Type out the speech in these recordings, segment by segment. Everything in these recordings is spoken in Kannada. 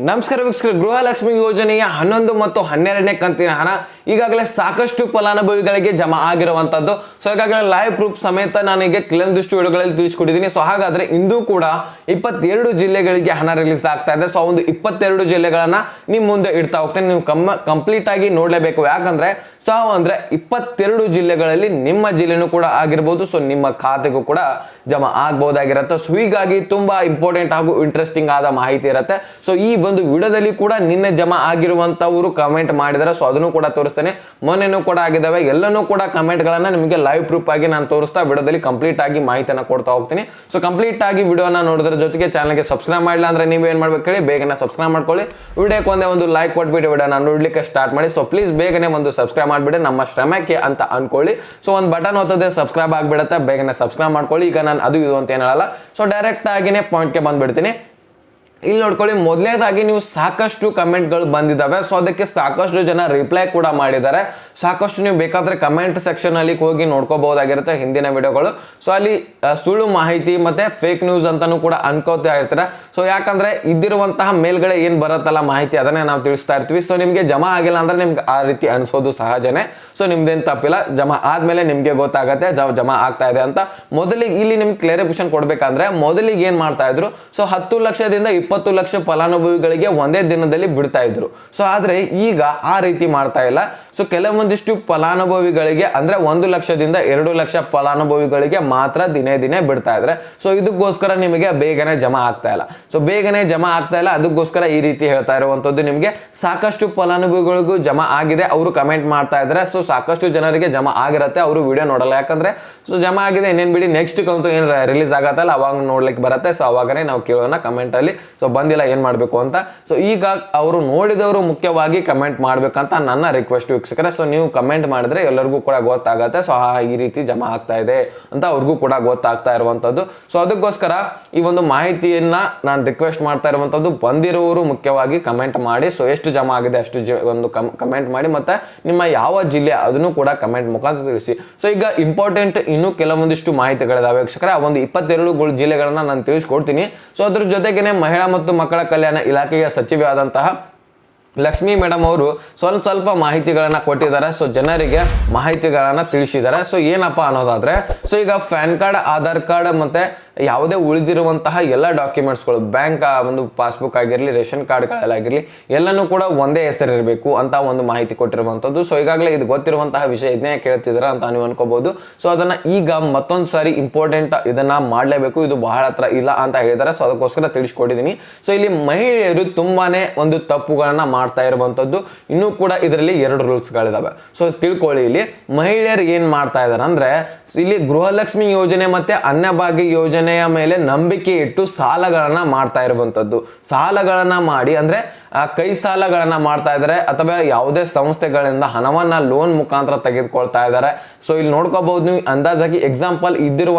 ನಮಸ್ಕಾರ ವೀಕ್ಷಕರು, ಗೃಹಲಕ್ಷ್ಮಿ ಯೋಜನೆಯ 11 ಮತ್ತು 12ನೇ ಕಂತಿನ ಹಣ ಈಗಾಗಲೇ ಸಾಕಷ್ಟು ಫಲಾನುಭವಿಗಳಿಗೆ ಜಮಾ ಆಗಿರುವಂತದ್ದು. ಸೊ ಈಗಾಗಲೇ ಲೈವ್ ಪ್ರೂಫ್ ಸಮೇತ ನಾನು ಈಗ ಕೆಲವೊಂದಿಷ್ಟು ವಿಡಿಯೋಗಳಲ್ಲಿ ತಿಳಿಸಿಕೊಟ್ಟಿದ್ದೀನಿ. ಸೊ ಹಾಗಾದ್ರೆ ಇಂದು ಕೂಡ 22 ಜಿಲ್ಲೆಗಳಿಗೆ ಹಣ ರಿಲೀಸ್ ಆಗ್ತಾ ಇದೆ. ಸೊ ಒಂದು 22 ಜಿಲ್ಲೆಗಳನ್ನ ನಿಮ್ಮ ಮುಂದೆ ಇಡ್ತಾ ಹೋಗ್ತೇನೆ. ನೀವು ಕಂಪ್ಲೀಟ್ ಆಗಿ ನೋಡಲೇಬೇಕು. ಯಾಕಂದ್ರೆ 22 ಜಿಲ್ಲೆಗಳಲ್ಲಿ ನಿಮ್ಮ ಜಿಲ್ಲೆನೂ ಕೂಡ ಆಗಿರಬಹುದು. ಸೊ ನಿಮ್ಮ ಖಾತೆಗೂ ಕೂಡ ಜಮಾ ಆಗಬಹುದಾಗಿರುತ್ತೆ. ಸೊ ಹೀಗಾಗಿ ತುಂಬಾ ಇಂಪಾರ್ಟೆಂಟ್ ಹಾಗೂ ಇಂಟ್ರೆಸ್ಟಿಂಗ್ ಆದ ಮಾಹಿತಿ ಇರುತ್ತೆ. ಸೊ ಈ ಒಂದು ವಿಡಿಯೋದಲ್ಲಿ ಕೂಡ ನಿನ್ನೆ ಜಮಾ ಆಗಿರುವಂತವರು ಕಮೆಂಟ್ ಮಾಡಿದ್ದಾರೆ. ಸೊ ಅದನ್ನು ಕೂಡ ತೋರಿಸ್ತೇನೆ. ಮೊನ್ನೆನೂ ಕೂಡ ಆಗಿದ್ದಾವೆ. ಎಲ್ಲನೂ ಕೂಡ ಕಮೆಂಟ್ ಗಳನ್ನ ನಿಮಗೆ ಲೈವ್ ಪ್ರೂಫ್ ಆಗಿ ನಾನು ತೋರಿಸ್ತಾ ವಿಡಿಯೋದಲ್ಲಿ ಕಂಪ್ಲೀಟ್ ಆಗಿ ಮಾಹಿತಿಯನ್ನು ಕೊಡ್ತಾ ಹೋಗ್ತೀನಿ. ಸೊ ಕಂಪ್ಲೀಟ್ ಆಗಿ ವಿಡಿಯೋನ ನೋಡೋದ್ರ ಜೊತೆಗೆ ಚಾನಲ್ಗೆ ಸಬ್ಸ್ಕ್ರೈಬ್ ಮಾಡಿಲ್ಲ ಅಂದ್ರೆ ನೀವು ಏನ್ ಮಾಡ್ಬೇಕು ಹೇಳಿ, ಬೇಗನೆ ಸಬ್ಸ್ಕ್ರೈಬ್ ಮಾಡ್ಕೊಳ್ಳಿ. ವಿಡಿಯೋಕ್ಕೆ ಒಂದು ಲೈಕ್ ಕೊಟ್ಬಿಟ್ಟು ವಿಡಿಯೋನ ನೋಡ್ಲಿಕ್ಕೆ ಸ್ಟಾರ್ಟ್ ಮಾಡಿ. ಸೊ ಪ್ಲೀಸ್ ಬೇಗನೆ ಒಂದು ಸಬ್ಸ್ಕ್ರೈಬ್ ಮಾಡ್ಬಿಡಿ, ನಮ್ಮ ಶ್ರಮಕ್ಕೆ ಅಂತ ಅನ್ಕೊಳ್ಳಿ. ಸೊ ಒಂದು ಬಟನ್ ಒತ್ತದೆ ಸಬ್ಸ್ಕ್ರೈಬ್ ಆಗ್ಬಿಡುತ್ತೆ. ಬೇಗನೆ ಸಬ್ಸ್ಕ್ರೈಬ್ ಮಾಡ್ಕೊಳ್ಳಿ. ಈಗ ನಾನು ಅದು ಇದು ಅಂತ ಏನ್ ಹೇಳಲ್ಲ. ಸೊ ಡೈರೆಕ್ಟ್ ಆಗಿನೇ ಪಾಯಿಂಟ್ಗೆ ಬಂದ್ಬಿಡ್ತೀನಿ. ಇಲ್ಲಿ ನೋಡ್ಕೊಳ್ಳಿ, ಮೊದಲನೇದಾಗಿ ನೀವು ಸಾಕಷ್ಟು ಕಮೆಂಟ್ಗಳು ಬಂದಿದ್ದಾವೆ. ಸೊ ಅದಕ್ಕೆ ಸಾಕಷ್ಟು ಜನ ರಿಪ್ಲೈ ಕೂಡ ಮಾಡಿದ್ದಾರೆ. ಸಾಕಷ್ಟು ನೀವು ಬೇಕಾದ್ರೆ ಕಮೆಂಟ್ ಸೆಕ್ಷನ್ ಅಲ್ಲಿ ಹೋಗಿ ನೋಡ್ಕೋಬಹುದಾಗಿರುತ್ತೆ ಹಿಂದಿನ ವಿಡಿಯೋಗಳು. ಸೊ ಅಲ್ಲಿ ಸುಳ್ಳು ಮಾಹಿತಿ ಮತ್ತೆ ಫೇಕ್ ನ್ಯೂಸ್ ಅಂತಾನು ಕೂಡ ಅನ್ಕೋತಾ ಇರ್ತೀರ. ಸೊ ಯಾಕಂದ್ರೆ ಇದ್ದಿರುವಂತಹ ಮೇಲ್ಗಡೆ ಏನ್ ಬರುತ್ತಲ್ಲ ಮಾಹಿತಿ, ಅದನ್ನೇ ನಾವು ತಿಳಿಸ್ತಾ ಇರ್ತೀವಿ. ಸೊ ನಿಮ್ಗೆ ಜಮಾ ಆಗಿಲ್ಲ ಅಂದ್ರೆ ನಿಮ್ಗೆ ಆ ರೀತಿ ಅನ್ಸೋದು ಸಹಜನೇ. ಸೊ ನಿಮ್ದೇನ್ ತಪ್ಪಿಲ್ಲ. ಜಮಾ ಆದ್ಮೇಲೆ ನಿಮ್ಗೆ ಗೊತ್ತಾಗತ್ತೆ ಜಮಾ ಆಗ್ತಾ ಇದೆ ಅಂತ. ಮೊದಲಿಗೆ ಇಲ್ಲಿ ನಿಮ್ಗೆ ಕ್ಲಾರಿಫಿಕೇಶನ್ ಕೊಡ್ಬೇಕಂದ್ರೆ, ಮೊದಲಿಗೆ ಏನ್ ಮಾಡ್ತಾ ಇದ್ರು, ಸೊ 10 ಲಕ್ಷದಿಂದ 20 ಲಕ್ಷ ಫಲಾನುಭವಿಗಳಿಗೆ ಒಂದೇ ದಿನದಲ್ಲಿ ಬಿಡ್ತಾ ಇದ್ರು. ಸೊ ಆದ್ರೆ ಈಗ ಆ ರೀತಿ ಮಾಡ್ತಾ ಇಲ್ಲ. ಸೊ ಕೆಲವೊಂದಿಷ್ಟು ಫಲಾನುಭವಿಗಳಿಗೆ ಅಂದ್ರೆ 1 ಲಕ್ಷದಿಂದ 2 ಲಕ್ಷ ಫಲಾನುಭವಿಗಳಿಗೆ ಮಾತ್ರ ದಿನೇ ದಿನೇ ಬಿಡ್ತಾ ಇದ್ರೆ. ಸೊ ಇದಕ್ಕೋಸ್ಕರ ನಿಮಗೆ ಬೇಗನೆ ಜಮಾ ಆಗ್ತಾ ಇಲ್ಲ. ಸೊ ಬೇಗನೆ ಜಮಾ ಆಗ್ತಾ ಇಲ್ಲ, ಅದಕ್ಕೋಸ್ಕರ ಈ ರೀತಿ ಹೇಳ್ತಾ ಇರುವಂತದ್ದು. ನಿಮಗೆ ಸಾಕಷ್ಟು ಫಲಾನುಭವಿಗಳಿಗೂ ಜಮಾ ಆಗಿದೆ, ಅವರು ಕಮೆಂಟ್ ಮಾಡ್ತಾ ಇದ್ದಾರೆ. ಸೊ ಸಾಕಷ್ಟು ಜನರಿಗೆ ಜಮಾ ಆಗಿರುತ್ತೆ, ಅವರು ವಿಡಿಯೋ ನೋಡಲ್ಲ. ಯಾಕಂದ್ರೆ ಸೊ ಜಮಾ ಆಗಿದೆ ಇನ್ನೇನ್ ಬಿಡಿ, ನೆಕ್ಸ್ಟ್ ಕಂತು ಏನ್ ರಿಲೀಸ್ ಆಗತ್ತಲ್ಲ ಅವಾಗ ನೋಡ್ಲಿಕ್ಕೆ ಬರುತ್ತೆ. ಸೊ ಅವಾಗನೇ ನಾವು ಕೇಳೋಣ ಕಮೆಂಟ್ ಅಲ್ಲಿ. ಸೊ ಬಂದಿಲ್ಲ ಏನ್ ಮಾಡ್ಬೇಕು ಅಂತ. ಸೊ ಈಗ ಅವರು ನೋಡಿದವರು ಮುಖ್ಯವಾಗಿ ಕಮೆಂಟ್ ಮಾಡ್ಬೇಕಂತ ನನ್ನ ರಿಕ್ವೆಸ್ಟ್ ವೀಕ್ಷಕರೇ. ಸೊ ನೀವು ಕಮೆಂಟ್ ಮಾಡಿದ್ರೆ ಎಲ್ಲರಿಗೂ ಕೂಡ ಗೊತ್ತಾಗತ್ತೆ. ಸೊ ಈ ರೀತಿ ಜಮಾ ಆಗ್ತಾ ಇದೆ ಅಂತ ಅವ್ರಿಗೂ ಕೂಡ ಗೊತ್ತಾಗ್ತಾ ಇರುವಂತದ್ದು. ಸೊ ಅದಕ್ಕೋಸ್ಕರ ಈ ಒಂದು ಮಾಹಿತಿಯನ್ನ ನಾನು ರಿಕ್ವೆಸ್ಟ್ ಮಾಡ್ತಾ ಇರುವಂತದ್ದು, ಬಂದಿರುವವರು ಮುಖ್ಯವಾಗಿ ಕಮೆಂಟ್ ಮಾಡಿ. ಸೊ ಎಷ್ಟು ಜಮಾ ಆಗಿದೆ ಅಷ್ಟು ಒಂದು ಕಮೆಂಟ್ ಮಾಡಿ, ಮತ್ತೆ ನಿಮ್ಮ ಯಾವ ಜಿಲ್ಲೆ ಅದನ್ನು ಕೂಡ ಕಮೆಂಟ್ ಮುಖಾಂತರ ತಿಳಿಸಿ. ಸೊ ಈಗ ಇಂಪಾರ್ಟೆಂಟ್ ಇನ್ನೂ ಕೆಲವೊಂದಿಷ್ಟು ಮಾಹಿತಿಗಳಿದಾವೆ ವೀಕ್ಷಕರೇ. ಆ ಒಂದು 22 ಜಿಲ್ಲೆಗಳನ್ನ ನಾನು ತಿಳಿಸ್ಕೊಡ್ತೀನಿ. ಸೊ ಅದ್ರ ಜೊತೆಗೇನೆ ಮಹಿಳಾ ಮತ್ತು ಮಕ್ಕಳ ಕಲ್ಯಾಣ ಇಲಾಖೆಯ ಸಚಿವೆ ಆದಂತಹ ಲಕ್ಷ್ಮಿ ಮೇಡಮ್ ಅವರು ಸ್ವಲ್ಪ ಮಾಹಿತಿಗಳನ್ನ ಕೊಟ್ಟಿದ್ದಾರೆ. ಸೊ ಜನರಿಗೆ ಮಾಹಿತಿಗಳನ್ನ ತಿಳಿಸಿದ್ದಾರೆ. ಸೊ ಏನಪ್ಪ ಅನ್ನೋದಾದ್ರೆ, ಸೊ ಈಗ ಪ್ಯಾನ್ ಕಾರ್ಡ್, ಆಧಾರ್ ಕಾರ್ಡ್ ಮತ್ತೆ ಯಾವುದೇ ಉಳಿದಿರುವಂತಹ ಎಲ್ಲ ಡಾಕ್ಯುಮೆಂಟ್ಸ್ಗಳು, ಬ್ಯಾಂಕ್ ಒಂದು ಪಾಸ್ಬುಕ್ ಆಗಿರಲಿ, ರೇಷನ್ ಕಾರ್ಡ್ಗಳಾಗಿರಲಿ, ಎಲ್ಲನೂ ಕೂಡ ಒಂದೇ ಹೆಸರಿರಬೇಕು ಅಂತ ಒಂದು ಮಾಹಿತಿ ಕೊಟ್ಟಿರುವಂಥದ್ದು. ಸೊ ಈಗಾಗಲೇ ಇದು ಗೊತ್ತಿರುವಂತಹ ವಿಷಯ, ಇದನ್ನೇ ಕೇಳ್ತಿದ್ದೀರಾ ಅಂತ ನೀವು ಅನ್ಕೋಬಹುದು. ಸೊ ಅದನ್ನ ಈಗ ಮತ್ತೊಂದು ಸಾರಿ ಇಂಪಾರ್ಟೆಂಟ್ ಇದನ್ನ ಮಾಡಲೇಬೇಕು, ಇದು ಬಹಳ ಹತ್ರ ಇಲ್ಲ ಅಂತ ಹೇಳಿದ್ದಾರೆ. ಸೊ ಅದಕ್ಕೋಸ್ಕರ ತಿಳಿಸ್ಕೊಟ್ಟಿದ್ದೀನಿ. ಸೊ ಇಲ್ಲಿ ಮಹಿಳೆಯರು ತುಂಬಾನೇ ಒಂದು ತಪ್ಪುಗಳನ್ನ ಮಾಡ್ತಾ ಇರುವಂತದ್ದು. ಇನ್ನೂ ಕೂಡ ಇದರಲ್ಲಿ 2 ರೂಲ್ಸ್ಗಳಿದಾವೆ. ಸೊ ತಿಳ್ಕೊಳ್ಳಿ. ಇಲ್ಲಿ ಮಹಿಳೆಯರು ಏನ್ ಮಾಡ್ತಾ ಇದಾರೆ ಅಂದ್ರೆ, ಇಲ್ಲಿ ಗೃಹಲಕ್ಷ್ಮಿ ಯೋಜನೆ ಮತ್ತೆ ಅನ್ನಭಾಗ್ಯ ಯೋಜನೆಯ ಮೇಲೆ ನಂಬಿಕೆ ಇಟ್ಟು ಸಾಲಗಳನ್ನ ಮಾಡ್ತಾ ಇರುವಂತದ್ದು. ಸಾಲಗಳನ್ನ ಮಾಡಿ ಅಂದ್ರೆ ಕೈ ಸಾಲಗಳನ್ನ ಮಾಡ್ತಾ ಇದ್ದಾರೆ, ಅಥವಾ ಯಾವುದೇ ಸಂಸ್ಥೆಗಳಿಂದ ಹಣವನ್ನ ಲೋನ್ ಮುಖಾಂತರ ತೆಗೆದುಕೊಳ್ತಾ ಇದ್ದಾರೆ. ಸೊ ಇಲ್ಲಿ ನೋಡ್ಕೋಬಹುದು ನೀವು ಅಂದಾಜಾಗಿ ಎಕ್ಸಾಂಪಲ್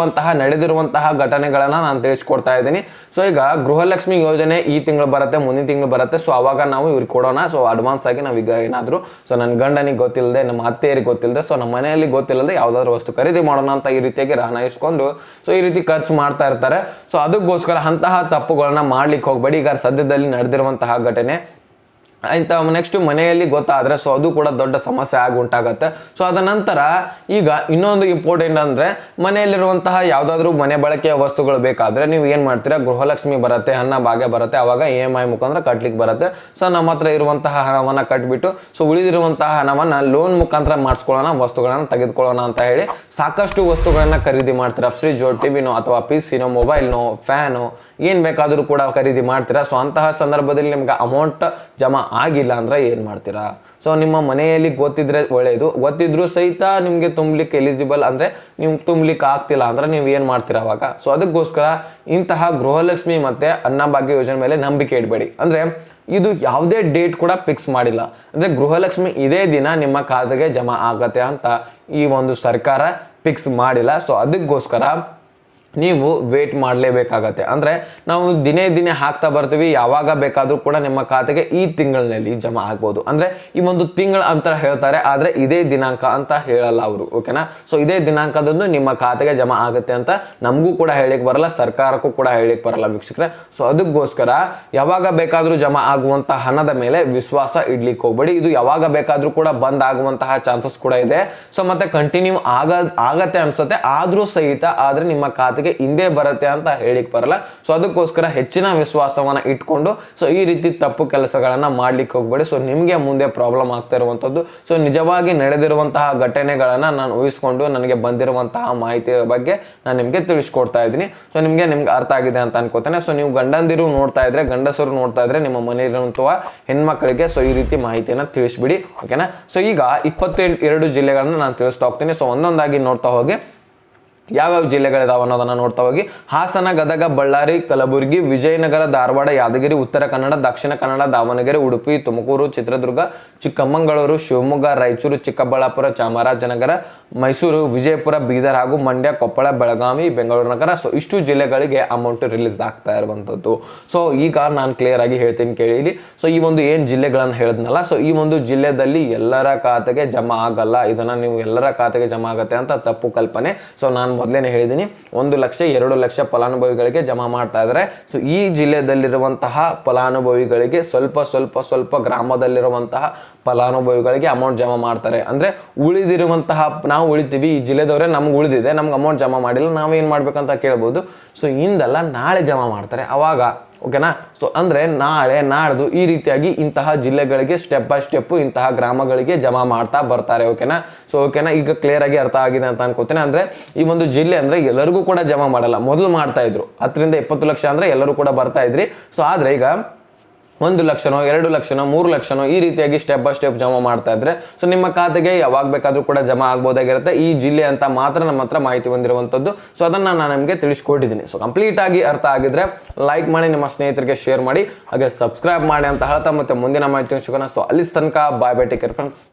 ನಡೆದಿರುವಂತಹ ಘಟನೆಗಳನ್ನ ನಾನು ತಿಳಿಸ್ಕೊಡ್ತಾ ಇದ್ದೀನಿ. ಸೊ ಈಗ ಗೃಹಲಕ್ಷ್ಮಿ ಯೋಜನೆ ಈ ತಿಂಗಳು ಬರುತ್ತೆ, ಮುಂದಿನ ತಿಂಗಳು ಬರುತ್ತೆ. ಸೊ ಅವಾಗ ನಾವು ಇವ್ರಿಗೆ ಕೊಡೋಣ. ಸೊ ಅಡ್ವಾನ್ಸ್ ಆಗಿ ನಾವೀಗ ಏನಾದ್ರು, ಸೊ ನನ್ನ ಗಂಡನಿಗೆ ಗೊತ್ತಿಲ್ಲದೆ, ನಮ್ಮ ಅತ್ತೆಯರಿಗೆ ಗೊತ್ತಿಲ್ಲದೆ, ಸೊ ನಮ್ಮ ಮನೆಯಲ್ಲಿ ಗೊತ್ತಿಲ್ಲದೆ ಯಾವ್ದಾದ್ರು ವಸ್ತು ಖರೀದಿ ಮಾಡೋಣ ಅಂತ ಈ ರೀತಿಯಾಗಿ ಹಣ ಇಸ್ಕೊಂಡು ಸೊ ಈ ರೀತಿ ಖರ್ಚು ಮಾಡ್ತಾ ಇರ್ತಾರೆ. ಸೊ ಅದಕ್ಕೋಸ್ಕರ ಅಂತಹ ತಪ್ಪುಗಳನ್ನ ಮಾಡ್ಲಿಕ್ಕೆ ಹೋಗ್ಬೇಡಿ. ಈಗ ಸದ್ಯದಲ್ಲಿ ನಡೆದಿರುವಂತಹ ಘಟನೆ ಅಂತ ನೆಕ್ಸ್ಟ್ ಮನೆಯಲ್ಲಿ ಗೊತ್ತಾದ್ರೆ ಸೊ ಅದು ಕೂಡ ದೊಡ್ಡ ಸಮಸ್ಯೆ ಆಗಿ ಉಂಟಾಗತ್ತೆ. ಸೊ ಅದ ನಂತರ ಈಗ ಇನ್ನೊಂದು ಇಂಪಾರ್ಟೆಂಟ್ ಅಂದ್ರೆ, ಮನೆಯಲ್ಲಿರುವಂತಹ ಯಾವ್ದಾದ್ರು ಮನೆ ಬಳಕೆಯ ವಸ್ತುಗಳು ಬೇಕಾದ್ರೆ ನೀವು ಏನ್ ಮಾಡ್ತೀರಾ, ಗೃಹಲಕ್ಷ್ಮಿ ಬರುತ್ತೆ, ಅನ್ನಭಾಗ್ಯ ಬರುತ್ತೆ, ಅವಾಗ EMI ಮುಖಾಂತರ ಕಟ್ಲಿಕ್ಕೆ ಬರುತ್ತೆ. ಸೊ ನಮ್ಮ ಹತ್ರ ಇರುವಂತಹ ಹಣವನ್ನ ಕಟ್ಬಿಟ್ಟು ಸೊ ಉಳಿದಿರುವಂತಹ ಹಣವನ್ನ ಲೋನ್ ಮುಖಾಂತರ ಮಾಡಿಸ್ಕೊಳ್ಳೋಣ, ವಸ್ತುಗಳನ್ನ ತೆಗೆದುಕೊಳ್ಳೋಣ ಅಂತ ಹೇಳಿ ಸಾಕಷ್ಟು ವಸ್ತುಗಳನ್ನ ಖರೀದಿ ಮಾಡ್ತೀರಾ. ಫ್ರಿಜ್, ಟಿವಿನೋ ಅಥವಾ PCನೋ, ಮೊಬೈಲ್ನೋ, ಫ್ಯಾನೋ, ಏನ್ ಬೇಕಾದ್ರೂ ಕೂಡ ಖರೀದಿ ಮಾಡ್ತೀರಾ. ಸೊ ಅಂತಹ ಸಂದರ್ಭದಲ್ಲಿ ನಿಮ್ಗೆ ಅಮೌಂಟ್ ಜಮಾ ಆಗಿಲ್ಲ ಅಂದ್ರೆ ಏನ್ ಮಾಡ್ತೀರಾ? ಸೊ ನಿಮ್ಮ ಮನೆಯಲ್ಲಿ ಗೊತ್ತಿದ್ರೆ ಒಳ್ಳೆಯದು, ಗೊತ್ತಿದ್ರು ಸಹಿತ ನಿಮ್ಗೆ ತುಂಬಲಿಕ್ಕೆ ಎಲಿಜಿಬಲ್ ಅಂದ್ರೆ ನೀವು ತುಂಬಲಿಕ್ಕೆ ಆಗ್ತಿಲ್ಲ ಅಂದ್ರೆ ನೀವು ಏನ್ ಮಾಡ್ತೀರಾ ಅವಾಗ? ಸೊ ಅದಕ್ಕೋಸ್ಕರ ಇಂತಹ ಗೃಹಲಕ್ಷ್ಮಿ ಮತ್ತೆ ಅನ್ನಭಾಗ್ಯ ಯೋಜನೆ ಮೇಲೆ ನಂಬಿಕೆ ಇಡಬೇಡಿ. ಅಂದ್ರೆ ಇದು ಯಾವುದೇ ಡೇಟ್ ಕೂಡ ಫಿಕ್ಸ್ ಮಾಡಿಲ್ಲ. ಅಂದ್ರೆ ಗೃಹಲಕ್ಷ್ಮಿ ಇದೇ ದಿನ ನಿಮ್ಮ ಖಾತೆಗೆ ಜಮಾ ಆಗತ್ತೆ ಅಂತ ಈ ಒಂದು ಸರ್ಕಾರ ಫಿಕ್ಸ್ ಮಾಡಿಲ್ಲ. ಸೊ ಅದಕ್ಕೋಸ್ಕರ ನೀವು ವೇಟ್ ಮಾಡಲೇಬೇಕಾಗತ್ತೆ. ಅಂದರೆ ನಾವು ದಿನೇ ದಿನೇ ಹಾಕ್ತಾ ಬರ್ತೀವಿ, ಯಾವಾಗ ಬೇಕಾದರೂ ಕೂಡ ನಿಮ್ಮ ಖಾತೆಗೆ ಈ ತಿಂಗಳಿನಲ್ಲಿ ಜಮಾ ಆಗ್ಬೋದು. ಅಂದರೆ ಈ ಒಂದು ತಿಂಗಳ ಅಂತ ಹೇಳ್ತಾರೆ, ಆದರೆ ಇದೇ ದಿನಾಂಕ ಅಂತ ಹೇಳಲ್ಲ ಅವರು, ಓಕೆನಾ. ಸೊ ಇದೇ ದಿನಾಂಕದಂದು ನಿಮ್ಮ ಖಾತೆಗೆ ಜಮಾ ಆಗುತ್ತೆ ಅಂತ ನಮಗೂ ಕೂಡ ಹೇಳಿಕ್ಕೆ ಬರಲ್ಲ, ಸರ್ಕಾರಕ್ಕೂ ಕೂಡ ಹೇಳಿಕ್ಕೆ ಬರಲ್ಲ ವೀಕ್ಷಕರೇ. ಸೊ ಅದಕ್ಕೋಸ್ಕರ ಯಾವಾಗ ಬೇಕಾದರೂ ಜಮಾ ಆಗುವಂಥ ಹಣದ ಮೇಲೆ ವಿಶ್ವಾಸ ಇಡ್ಲಿಕ್ಕೆ ಹೋಗ್ಬೇಡಿ. ಇದು ಯಾವಾಗ ಬೇಕಾದರೂ ಕೂಡ ಬಂದ್ ಆಗುವಂತಹ ಚಾನ್ಸಸ್ ಕೂಡ ಇದೆ. ಸೊ ಮತ್ತೆ ಕಂಟಿನ್ಯೂ ಆಗತ್ತೆ ಅನ್ಸುತ್ತೆ, ಆದರೂ ಸಹಿತ ಆದರೆ ನಿಮ್ಮ ಖಾತೆಗೆ ಹಿಂದೆ ಬರುತ್ತೆ ಅಂತ ಹೇಳಿಕ್ ಬರಲ್ಲ. ಸೊ ಅದಕ್ಕೋಸ್ಕರ ಹೆಚ್ಚಿನ ವಿಶ್ವಾಸವನ್ನ ಇಟ್ಕೊಂಡು ಸೊ ಈ ರೀತಿ ತಪ್ಪು ಕೆಲಸಗಳನ್ನ ಮಾಡ್ಲಿಕ್ಕೆ ಹೋಗ್ಬೇಡಿ. ಸೊ ನಿಮ್ಗೆ ಮುಂದೆ ಪ್ರಾಬ್ಲಮ್ ಆಗ್ತಾ ಇರುವಂತದ್ದು. ಸೊ ನಿಜವಾಗಿ ನಡೆದಿರುವಂತಹ ಘಟನೆಗಳನ್ನ ನಾನು ಊಹಿಸ್ಕೊಂಡು ನನಗೆ ಬಂದಿರುವಂತಹ ಮಾಹಿತಿಯ ಬಗ್ಗೆ ನಾನು ನಿಮ್ಗೆ ತಿಳಿಸ್ಕೊಡ್ತಾ ಇದ್ದೀನಿ. ಸೊ ನಿಮ್ಗೆ ಅರ್ಥ ಆಗಿದೆ ಅಂತ ಅನ್ಕೋತೇನೆ. ಸೊ ನೀವು ಗಂಡಂದಿರು ನೋಡ್ತಾ ಇದ್ರೆ, ಗಂಡಸರು ನೋಡ್ತಾ ಇದ್ರೆ, ನಿಮ್ಮ ಮನೆಯಲ್ಲಿರುವಂತಹ ಹೆಣ್ಮಕ್ಳಿಗೆ ಸೊ ಈ ರೀತಿ ಮಾಹಿತಿಯನ್ನ ತಿಳಿಸ್ಬಿಡಿ, ಓಕೆನಾ. ಸೊ ಈಗ 22 ಜಿಲ್ಲೆಗಳನ್ನ ನಾನು ತಿಳಿಸ್ತಾ ಹೋಗ್ತೀನಿ. ಸೊ ಒಂದೊಂದಾಗಿ ನೋಡ್ತಾ ಹೋಗಿ ಯಾವ್ಯಾವ ಜಿಲ್ಲೆಗಳಿದಾವೆ ಅನ್ನೋದನ್ನ ನೋಡ್ತಾ ಹೋಗಿ. ಹಾಸನ, ಗದಗ, ಬಳ್ಳಾರಿ, ಕಲಬುರಗಿ, ವಿಜಯನಗರ, ಧಾರವಾಡ, ಯಾದಗಿರಿ, ಉತ್ತರ ಕನ್ನಡ, ದಕ್ಷಿಣ ಕನ್ನಡ, ದಾವಣಗೆರೆ, ಉಡುಪಿ, ತುಮಕೂರು, ಚಿತ್ರದುರ್ಗ, ಚಿಕ್ಕಮಗಳೂರು, ಶಿವಮೊಗ್ಗ, ರಾಯಚೂರು, ಚಿಕ್ಕಬಳ್ಳಾಪುರ, ಚಾಮರಾಜನಗರ, ಮೈಸೂರು, ವಿಜಯಪುರ, ಬೀದರ್ ಹಾಗೂ ಮಂಡ್ಯ, ಕೊಪ್ಪಳ, ಬೆಳಗಾವಿ, ಬೆಂಗಳೂರು ನಗರ. ಸೊ ಇಷ್ಟು ಜಿಲ್ಲೆಗಳಿಗೆ ಅಮೌಂಟ್ ರಿಲೀಸ್ ಆಗ್ತಾ ಇರುವಂಥದ್ದು. ಸೊ ಈಗ ನಾನು ಕ್ಲಿಯರ್ ಆಗಿ ಹೇಳ್ತೀನಿ ಕೇಳಿ ಇಲ್ಲಿ. ಸೊ ಈ ಒಂದು ಏನು ಜಿಲ್ಲೆಗಳನ್ನು ಹೇಳಿದ್ನಲ್ಲ, ಸೊ ಈ ಒಂದು ಜಿಲ್ಲೆದಲ್ಲಿ ಎಲ್ಲರ ಖಾತೆಗೆ ಜಮಾ ಆಗಲ್ಲ. ಇದನ್ನ ನೀವು ಎಲ್ಲರ ಖಾತೆಗೆ ಜಮಾ ಆಗುತ್ತೆ ಅಂತ ತಪ್ಪು ಕಲ್ಪನೆ. ಸೊ ನಾನು ಮೊದಲೇನೆ ಹೇಳಿದ್ದೀನಿ, 1 ಲಕ್ಷ 2 ಲಕ್ಷ ಫಲಾನುಭವಿಗಳಿಗೆ ಜಮಾ ಮಾಡ್ತಾ ಇದ್ದಾರೆ. ಸೊ ಈ ಜಿಲ್ಲೆದಲ್ಲಿರುವಂತಹ ಫಲಾನುಭವಿಗಳಿಗೆ ಸ್ವಲ್ಪ ಗ್ರಾಮದಲ್ಲಿರುವಂತಹ ಫಲಾನುಭವಿಗಳಿಗೆ ಅಮೌಂಟ್ ಜಮಾ ಮಾಡ್ತಾರೆ. ಅಂದ್ರೆ ಉಳಿದಿರುವಂತಹ, ನಾವು ಉಳಿತೀವಿ, ಈ ಜಿಲ್ಲೆದವರೇ ನಮ್ಗೆ ಉಳಿದಿದೆ, ನಮ್ಗೆ ಅಮೌಂಟ್ ಜಮಾ ಮಾಡಿಲ್ಲ, ನಾವೇನ್ ಮಾಡ್ಬೇಕಂತ ಕೇಳ್ಬೋದು. ಸೊ ಇಂದಲ್ಲ ನಾಳೆ ಜಮಾ ಮಾಡ್ತಾರೆ ಅವಾಗ, ಓಕೆನಾ. ಸೊ ಅಂದ್ರೆ ನಾಳೆ ನಾಡ್ದು ಈ ರೀತಿಯಾಗಿ ಇಂತಹ ಜಿಲ್ಲೆಗಳಿಗೆ ಸ್ಟೆಪ್ ಬೈ ಸ್ಟೆಪ್ ಇಂತಹ ಗ್ರಾಮಗಳಿಗೆ ಜಮಾ ಮಾಡ್ತಾ ಬರ್ತಾರೆ, ಓಕೆನಾ. ಸೊ ಓಕೆನಾ, ಈಗ ಕ್ಲಿಯರ್ ಆಗಿ ಅರ್ಥ ಆಗಿದೆ ಅಂತ ಅನ್ಕೋತೇನೆ. ಅಂದ್ರೆ ಈ ಒಂದು ಜಿಲ್ಲೆ ಅಂದ್ರೆ ಎಲ್ಲರಿಗೂ ಕೂಡ ಜಮಾ ಮಾಡಲ್ಲ. ಮೊದಲು ಮಾಡ್ತಾ ಇದ್ರು 10 ರಿಂದ 20 ಲಕ್ಷ ಅಂದ್ರೆ ಎಲ್ಲರೂ ಕೂಡ ಬರ್ತಾ ಇದ್ರಿ. ಸೊ ಆದ್ರೆ ಈಗ 1 ಲಕ್ಷನೋ 2 ಲಕ್ಷನೋ 3 ಲಕ್ಷನೋ ಈ ರೀತಿಯಾಗಿ ಸ್ಟೆಪ್ ಬೈ ಸ್ಟೆಪ್ ಜಮಾ ಮಾಡ್ತಾ ಇದ್ರೆ ಸೊ ನಿಮ್ಮ ಖಾತೆಗೆ ಯಾವಾಗ ಬೇಕಾದ್ರೂ ಕೂಡ ಜಮಾ ಆಗ್ಬೋದಾಗಿರುತ್ತೆ. ಈ ಜಿಲ್ಲೆ ಅಂತ ಮಾತ್ರ ನಮ್ಮ ಹತ್ರ ಮಾಹಿತಿ ಬಂದಿರುವಂತದ್ದು. ಸೊ ಅದನ್ನ ನಾನು ನಿಮಗೆ ತಿಳಿಸ್ಕೊಟ್ಟಿದ್ದೀನಿ. ಸೊ ಕಂಪ್ಲೀಟ್ ಆಗಿ ಅರ್ಥ ಆಗಿದ್ರೆ ಲೈಕ್ ಮಾಡಿ, ನಿಮ್ಮ ಸ್ನೇಹಿತರಿಗೆ ಶೇರ್ ಮಾಡಿ, ಹಾಗೆ ಸಬ್ಸ್ಕ್ರೈಬ್ ಮಾಡಿ ಅಂತ ಹೇಳ್ತಾ ಮತ್ತೆ ಮುಂದಿನ ಮಾಹಿತಿ ಸಿಗೋಣ. ಸೊ ಅಲ್ಲಿ ತನಕ bye bye, take care friends.